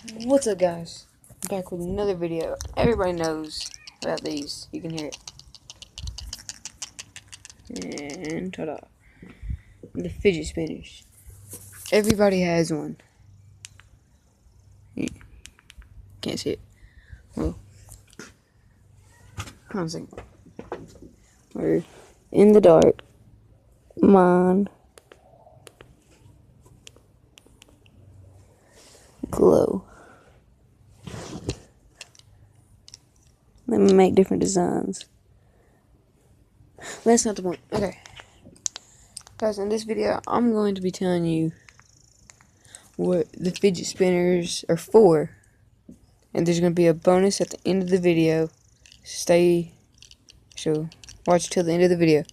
What's up, guys? I'm back with another video. Everybody knows about these. You can hear it. And ta-da. The fidget spinners. Everybody has one. You can't see it. Well, hold on a second. We're in the dark. Mine glow. Let me make different designs. That's not the point. Okay. Guys, in this video, I'm going to be telling you what the fidget spinners are for. And there's going to be a bonus at the end of the video. Watch till the end of the video.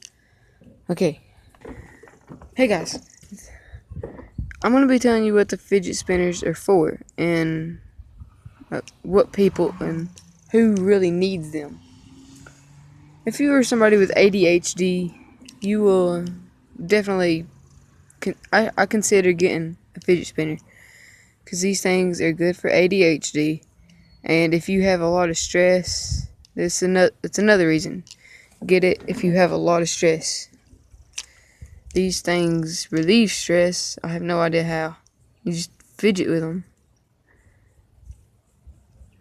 Okay. Hey guys. I'm going to be telling you what the fidget spinners are for. And what people and who really needs them. If you are somebody with ADHD, you will definitely, I consider getting a fidget spinner. Because these things are good for ADHD. And if you have a lot of stress, it's another reason. Get it if you have a lot of stress. These things relieve stress. I have no idea how. You just fidget with them.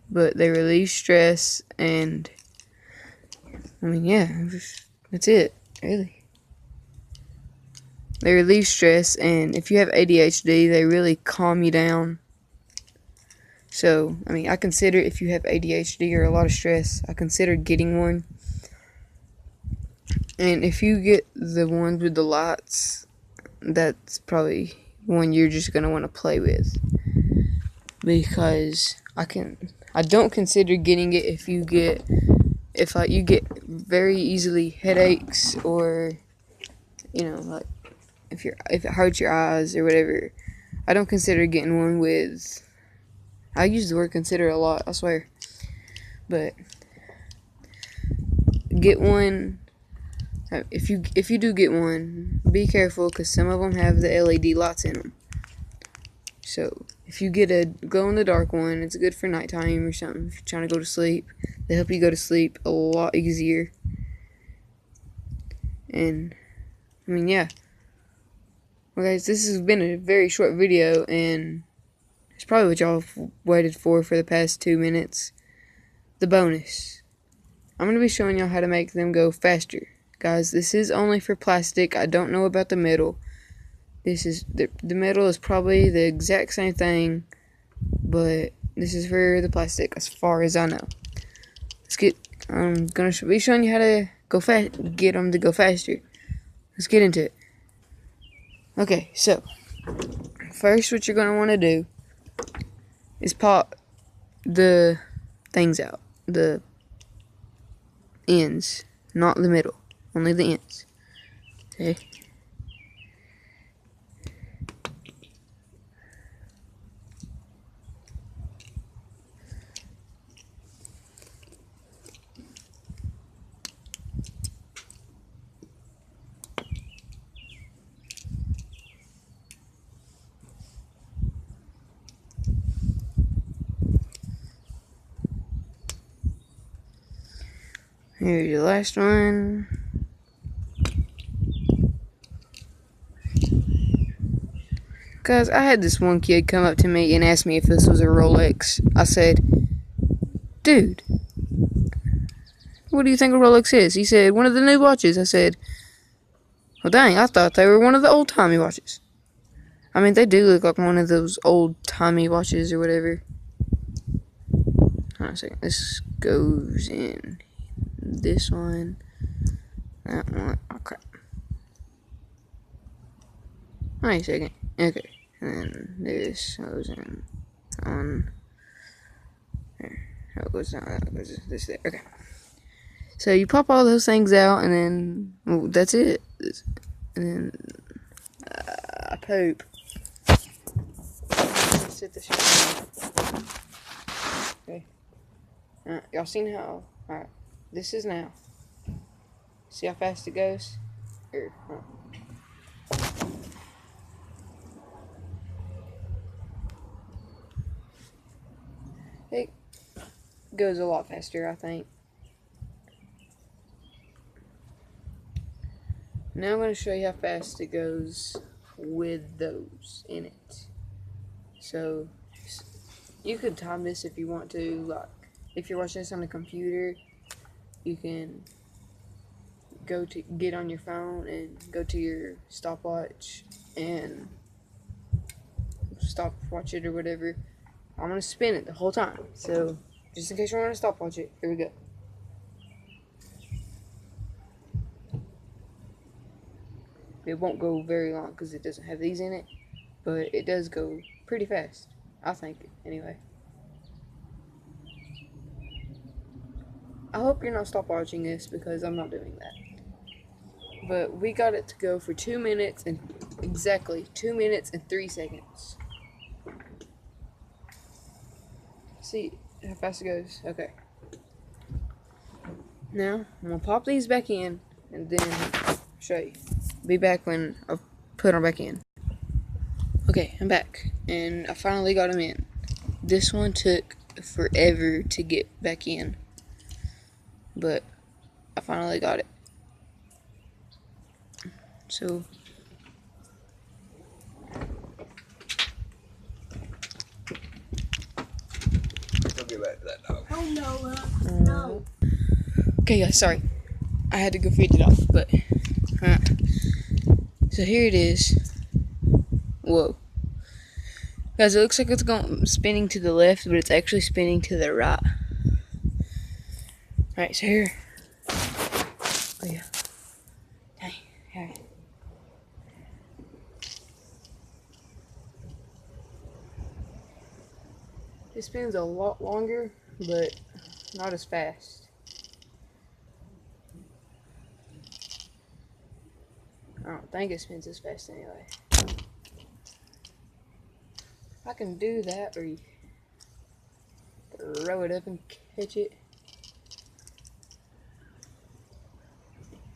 But they relieve stress, and I mean, yeah, that's it, really. They relieve stress, and if you have ADHD, they really calm you down. So, I mean, I consider if you have ADHD or a lot of stress, I consider getting one. And if you get the ones with the lights, that's probably one you're just gonna want to play with. Because I don't consider getting it if you get very easily headaches, or like if it hurts your eyes or whatever. I don't consider getting one with. I use the word consider a lot, I swear. But get one. If you do get one, be careful, because some of them have the LED lights in them. So if you get a glow-in-the-dark one, it's good for nighttime or something. If you're trying to go to sleep, they help you go to sleep a lot easier. And I mean, yeah. Well, guys, this has been a very short video, and it's probably what y'all have waited for the past 2 minutes. The bonus. I'm going to be showing y'all how to make them go faster. Guys, this is only for plastic. I don't know about the metal. This is the metal is probably the exact same thing, but this is for the plastic as far as I know. I'm going to be showing you how to get them to go faster. Let's get into it. Okay, so first what you're going to want to do is pop the things out. The ends, not the middle. Only the ends. Okay. Here's your last one. Guys, I had this one kid come up to me and ask me if this was a Rolex. I said, dude, what do you think a Rolex is? He said, one of the new watches. I said, well, dang, I thought they were one of the old-timey watches. I mean, they do look like one of those old-timey watches or whatever. Hold on a second. This goes in this one. That one. Oh, crap. Wait a second. Okay. And then this goes in on there. How it goes down, that goes this there. Okay. So you pop all those things out, and then that's it. And then poop. Sit this here. Okay. Alright, y'all seen how? Alright, this is now. See how fast it goes? Here. it goes a lot faster, I think. Now I'm going to show you how fast it goes with those in it. So you could time this if you want to. Like if you're watching this on a computer, you can get on your phone and go to your stopwatch and watch it or whatever. I'm gonna spin it the whole time. So just in case you want to stopwatch it, here we go. It won't go very long because it doesn't have these in it, but it does go pretty fast. I think, anyway. I hope you're not stopwatching this because I'm not doing that. But we got it to go for 2 minutes and exactly 2 minutes and 3 seconds. See how fast it goes? Okay. Now, I'm going to pop these back in and then show you. Be back when I put them back in. Okay, I'm back. And I finally got them in. This one took forever to get back in. But I finally got it. So Don't get back to that dog. Oh no, no. Okay, guys, sorry. I had to go feed it off, but so here it is. Whoa. Guys, it looks like it's going spinning to the left, but it's actually spinning to the right. Alright, so here. Oh yeah. Hey, here. It spins a lot longer, but not as fast. I don't think it spins as fast anyway. I can do that, or you throw it up and catch it.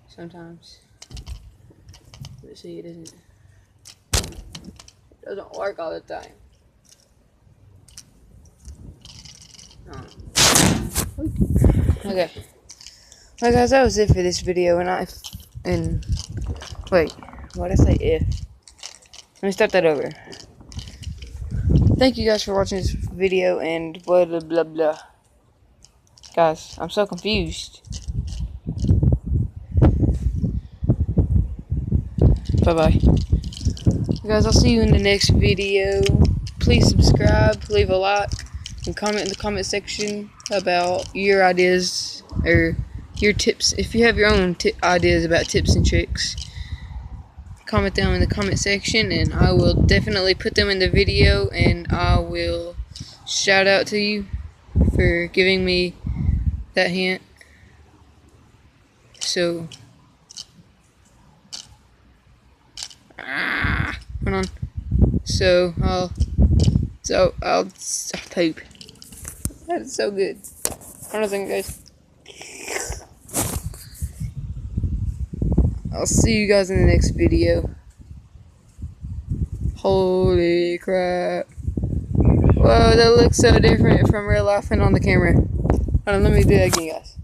Sometimes. But see, it doesn't work all the time. Okay. Well, guys, that was it for this video. And wait, why did I say if? Let me start that over. Thank you guys for watching this video and blah blah blah blah. Guys, I'm so confused. Bye bye. Guys, I'll see you in the next video. Please subscribe, leave a like, and comment in the comment section about your ideas or your tips. If you have your own ideas about tips and tricks, comment them in the comment section and I will definitely put them in the video, and I will shout out to you for giving me that hint. So hold on. So I'll poop. That is so good. Hold on a second, guys. I'll see you guys in the next video. Holy crap. Whoa, that looks so different from real life and on the camera. Hold on, let me do that again, guys.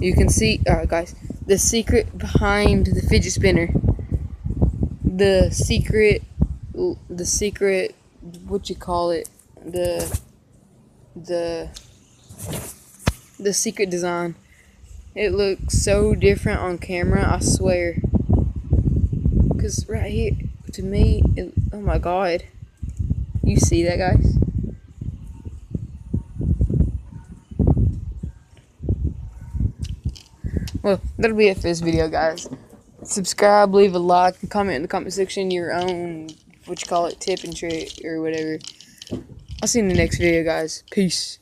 You can see, alright guys, the secret behind the fidget spinner. The secret, what you call it? The secret design. It looks so different on camera, I swear. Cause right here, to me, oh my god. You see that, guys? Well, that'll be it for this video, guys. Subscribe, leave a like, and comment in the comment section your own, what you call it, tip and trick or whatever. I'll see you in the next video, guys. Peace.